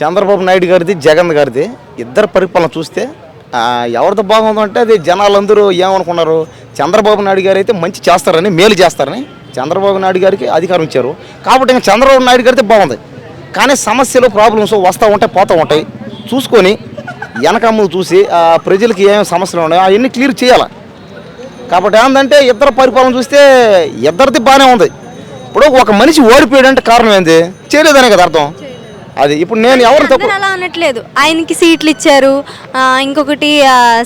చంద్రబాబు నాయుడు గారిది జగన్ గారిది ఇద్దరు పరిపాలన చూస్తే ఎవరిది బాగుందంటే అది జనాలందరూ ఏమనుకున్నారు, చంద్రబాబు నాయుడు గారు అయితే మంచి చేస్తారని, మేలు చేస్తారని చంద్రబాబు నాయుడు గారికి అధికారం ఇచ్చారు. కాబట్టి ఇంకా చంద్రబాబు నాయుడు గారితే బాగుంది. కానీ సమస్యలు ప్రాబ్లమ్స్ వస్తూ ఉంటాయి, పోతూ ఉంటాయి. చూసుకొని వెనకమ్మ చూసి ప్రజలకి ఏమేమి సమస్యలు ఉన్నాయో అవన్నీ క్లియర్ చేయాలి. కాబట్టి ఏంటంటే ఇద్దరు పరిపాలన చూస్తే ఇద్దరిది బాగానే ఉంది. ఇప్పుడు ఒక మనిషి ఓడిపోయాడంటే కారణం ఏంది, చేయలేదనే కదా అర్థం. అది ఇప్పుడు నేను ఎవరు తప్పు అలా అనట్లేదు, ఆయనకి సీట్లు ఇచ్చారు, ఇంకొకటి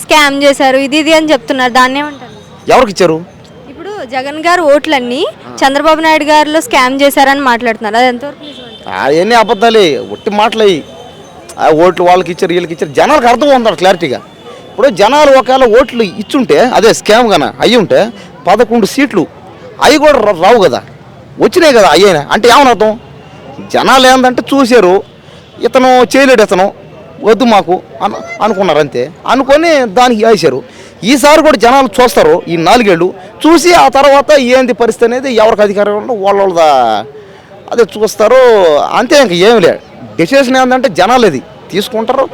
స్కామ్ చేశారు, ఇది అని చెప్తున్నారు. దాన్ని ఏమంటారు? ఎవరికి ఇచ్చారు? ఇప్పుడు జగన్ గారు ఓట్లన్నీ చంద్రబాబు నాయుడు గారిలో స్కామ్ చేశారని మాట్లాడుతున్నారు. అది ఎంతవరకు అవన్నీ అబద్ధాలే, ఒట్టి మాటలయ్యి. ఓట్లు వాళ్ళకి ఇచ్చారు, వీళ్ళకి ఇచ్చారు, జనాలకు అర్థం ఉండాలి క్లారిటీగా. ఇప్పుడు జనాలు ఒకవేళ ఓట్లు ఇచ్చుంటే అదే స్కామ్ గాన అయ్యి ఉంటే 11 సీట్లు అవి కూడా రావు కదా, వచ్చినాయి కదా అయ్యాయి. అంటే ఏమని అర్థం, జనాలు ఏంటంటే చూశారు, ఇతను చేయలేడు, ఇతను వద్దు మాకు అనుకున్నారు, అంతే అనుకొని దానికి వేసారు. ఈసారి కూడా జనాలు చూస్తారు, ఈ 4 ఏళ్ళు చూసి ఆ తర్వాత ఏంది పరిస్థితి అనేది ఎవరికి అధికారం ఉందో వాళ్ళ అదే చూస్తారు, అంతే. ఇంక ఏమి లేదు. డెసిషన్ ఏంటంటే జనాలు అది తీసుకుంటారు,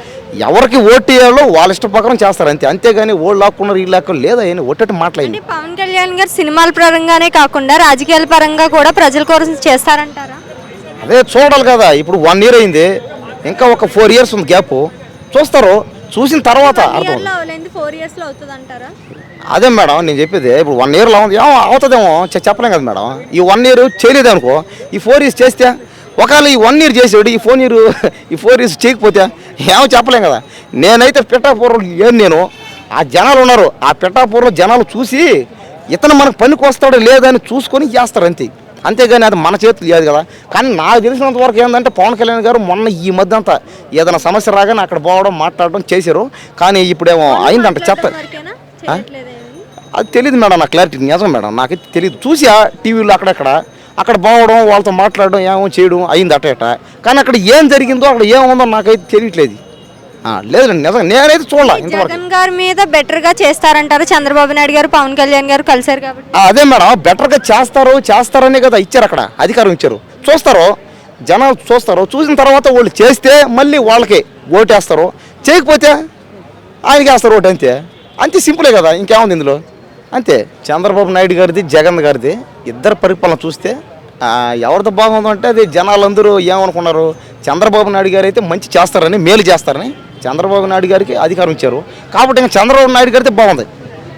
ఎవరికి ఓటు వేయాలో వాళ్ళ ఇష్ట ప్రకారం చేస్తారు, అంతే. అంతేగాని ఓళ్ళు లాక్కున్నారు, వీళ్ళు లాక్కున్నారు లేదా అని ఒట్టటి మాట్లాడింది. పవన్ కళ్యాణ్ గారు సినిమాల పరంగానే కాకుండా రాజకీయాల పరంగా కూడా ప్రజల కోసం చేస్తారంటారా? అదే చూడాలి కదా. ఇప్పుడు 1 ఇయర్ అయింది, ఇంకా ఒక 4 ఇయర్స్ ఉంది గ్యాప్. చూస్తారు, చూసిన తర్వాత అర్థం. 4 years లో అవుతుంది అంటారా? అదే మేడం నేను చెప్పేది. ఇప్పుడు 1 ఇయర్లో అవుతుందేమో చెప్పలేం కదా మేడం. ఈ 1 ఇయర్ చేయలేదు అనుకో, ఈ 4 years చేస్తే ఒకవేళ ఈ 1 ఇయర్ చేసాడు, ఈ 4 years చేయకపోతే ఏమో చెప్పలేం కదా. నేనైతే పిఠాపురం ఏం నేను ఆ జనాలు ఉన్నారు, ఆ పిఠాపురంలో జనాలు చూసి ఇతను మనకు పనికి వస్తాడో లేదని చూసుకొని చేస్తారు, అంతే. అంతేగాని అది మన చేతులు లేదు కదా. కానీ నాకు తెలిసినంత వరకు ఏంటంటే పవన్ కళ్యాణ్ గారు మొన్న ఈ మధ్య అంతా ఏదైనా సమస్య రాగానే అక్కడ పోవడం, మాట్లాడడం చేశారు. కానీ ఇప్పుడేమో అయిందంట చెత్త. అది తెలియదు మేడం, నాకు క్లారిటీ నిజం మేడం, నాకైతే తెలియదు. చూసి టీవీలో అక్కడ పోవడం, వాళ్ళతో మాట్లాడడం, ఏమో చేయడం అయింది అట. కానీ అక్కడ ఏం జరిగిందో, అక్కడ ఏముందో నాకైతే తెలియట్లేదు. లేదు నిజం, నేనైతే చూడాలి ఇంతవరకు. జగన్ గారి మీద బెటర్ గా చేస్తారంటారు చంద్రబాబు నాయుడు గారు, పవన్ కళ్యాణ్ గారు కలిసారు కాబట్టి. అదే మేడం, బెటర్గా చేస్తారనే కదా ఇచ్చారు, అక్కడ అధికారం ఇచ్చారు. చూస్తారు, జనాలు చూస్తారు, చూసిన తర్వాత వాళ్ళు చేస్తే మళ్ళీ వాళ్ళకి ఓటేస్తారు, చేయకపోతే ఆయనకి వేస్తారు ఓటు, అంతే. అంతే సింపులే కదా, ఇంకేముంది ఇందులో, అంతే. చంద్రబాబు నాయుడు గారిది జగన్ గారిది ఇద్దరు పరిపాలన చూస్తే ఎవరిది బాగుందంటే అది జనాలందరూ ఏమనుకున్నారు, చంద్రబాబు నాయుడు గారు అయితే మంచి చేస్తారని, మేలు చేస్తారని చంద్రబాబు నాయుడు గారికి అధికారం ఇచ్చారు. కాబట్టి ఇంకా చంద్రబాబు నాయుడు గారితే బాగుంది.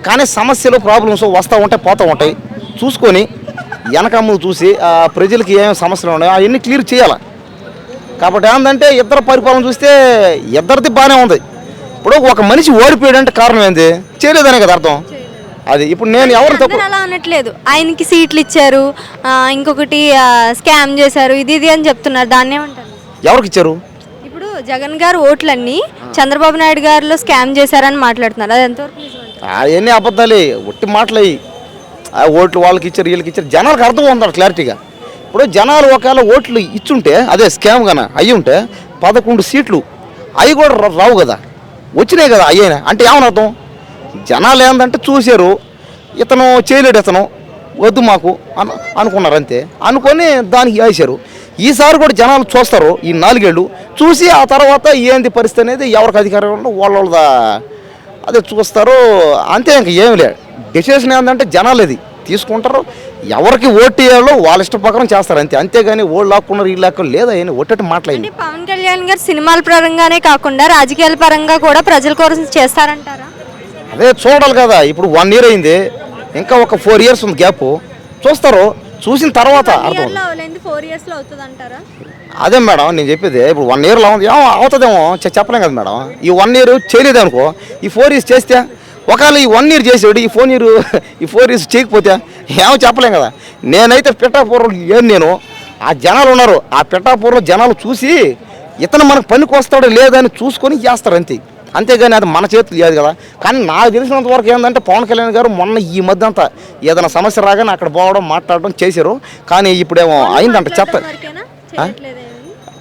కానీ సమస్యలు ప్రాబ్లమ్స్ వస్తూ ఉంటాయి, పోతూ ఉంటాయి. చూసుకొని వెనకమ్మ చూసి ప్రజలకి ఏమేమి సమస్యలు ఉన్నాయో అవన్నీ క్లియర్ చేయాలి. కాబట్టి ఏంటంటే ఇద్దరు పరిపాలన చూస్తే ఇద్దరిది బాగానే ఉంది. ఇప్పుడు ఒక మనిషి ఓడిపోయాడంటే కారణం ఏంది, చేయలేదనే కదా అర్థం. అది ఇప్పుడు నేను ఎవరు తప్పు అలా అనట్లేదు, ఆయనకి సీట్లు ఇచ్చారు, ఇంకొకటి స్కామ్ చేశారు, ఇది అని చెప్తున్నారు. దాన్ని ఏమంటారు? ఎవరికి ఇచ్చారు? ఇప్పుడు జగన్ గారు ఓట్లన్నీ చంద్రబాబు నాయుడు గారిలో స్కామ్ చేశారని మాట్లాడుతున్నారు. అది ఎంతవరకు అవన్నీ అబద్ధాలే, ఒట్టి మాటలయ్యి. ఓట్లు వాళ్ళకి ఇచ్చారు, వీళ్ళకి ఇచ్చారు, జనాలకు అర్థం ఉండాలి క్లారిటీగా. ఇప్పుడు జనాలు ఒకవేళ ఓట్లు ఇచ్చుంటే అదే స్కామ్ గాన అయ్యి ఉంటే 11 సీట్లు అవి కూడా రావు కదా, వచ్చినాయి కదా అయ్యాయి. అంటే ఏమని అర్థం, జనాలు ఏంటంటే చూశారు, ఇతను చేయలేడు, ఇతను వద్దు మాకు అనుకున్నారు, అంతే అనుకొని దానికి వేసారు. ఈసారి కూడా జనాలు చూస్తారు, ఈ 4 ఏళ్ళు చూసి ఆ తర్వాత ఏంది పరిస్థితి అనేది ఎవరికి అధికారం ఉందో వాళ్ళ అదే చూస్తారు, అంతే. ఇంక ఏమి లేదు. డెసిషన్ ఏంటంటే జనాలు అది తీసుకుంటారు, ఎవరికి ఓటు వేయాలో వాళ్ళ ఇష్ట ప్రకారం చేస్తారు, అంతే. అంతేగాని ఓళ్ళు లాక్కున్నారు, వీళ్ళు లాక్కున్నారు లేదా అని ఒట్టటి మాట్లాడింది. పవన్ కళ్యాణ్ గారు సినిమాల పరంగానే కాకుండా రాజకీయాల పరంగా కూడా ప్రజల కోసం చేస్తారంటారా? అదే చూడాలి కదా. ఇప్పుడు 1 ఇయర్ అయింది, ఇంకా ఒక 4 ఇయర్స్ ఉంది గ్యాప్. చూస్తారు, చూసిన తర్వాత అర్థం. 4 years లో అవుతుంది అంటారా? అదే మేడం నేను చెప్పేది. ఇప్పుడు 1 ఇయర్లో అవుతుందేమో చెప్పలేం కదా మేడం. ఈ 1 ఇయర్ చేయలేదు అనుకో, ఈ 4 years చేస్తే ఒకవేళ ఈ 1 ఇయర్ చేసాడు, ఈ 4 years చేయకపోతే ఏమో చెప్పలేం కదా. నేనైతే పిఠాపురం ఏం నేను ఆ జనాలు ఉన్నారు, ఆ పిఠాపురంలో జనాలు చూసి ఇతను మనకు పనికి వస్తాడో లేదని చూసుకొని చేస్తారు, అంతే. అంతేగాని అది మన చేతులు లేదు కదా. కానీ నాకు తెలిసినంత వరకు ఏంటంటే పవన్ కళ్యాణ్ గారు మొన్న ఈ మధ్య అంతా ఏదైనా సమస్య రాగానే అక్కడ పోవడం, మాట్లాడడం చేశారు. కానీ ఇప్పుడేమో అయిందంట చెత్త.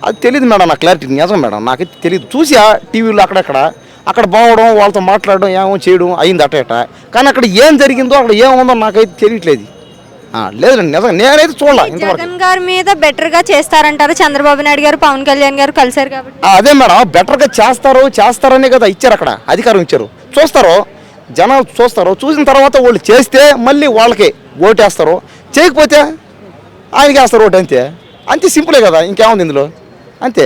అది తెలియదు మేడం, నాకు క్లారిటీ నిజం మేడం, నాకైతే తెలియదు. చూసి టీవీలో అక్కడ పోవడం, వాళ్ళతో మాట్లాడడం, ఏమో చేయడం అయింది అట. కానీ అక్కడ ఏం జరిగిందో, అక్కడ ఏముందో నాకైతే తెలియట్లేదు. లేదండి నిజంగా నేనైతే చూడాల ఇంతవరకు. జగన్ గారి మీద బెటర్ గా చేస్తారంటారు చంద్రబాబు నాయుడు గారు పవన్ కళ్యాణ్ గారు కలిశారు కాబట్టి. అదే మేడం బెటర్గా చేస్తారనే కదా ఇచ్చారు అక్కడ అధికారం ఇచ్చారు. చూస్తారు జనాలు చూస్తారు, చూసిన తర్వాత వాళ్ళు చేస్తే మళ్ళీ వాళ్ళకి ఓటేస్తారు, చేయకపోతే ఆయనకి వేస్తారు ఓటు. అంతే అంతే సింపులే కదా, ఇంకేముంది ఇందులో, అంతే.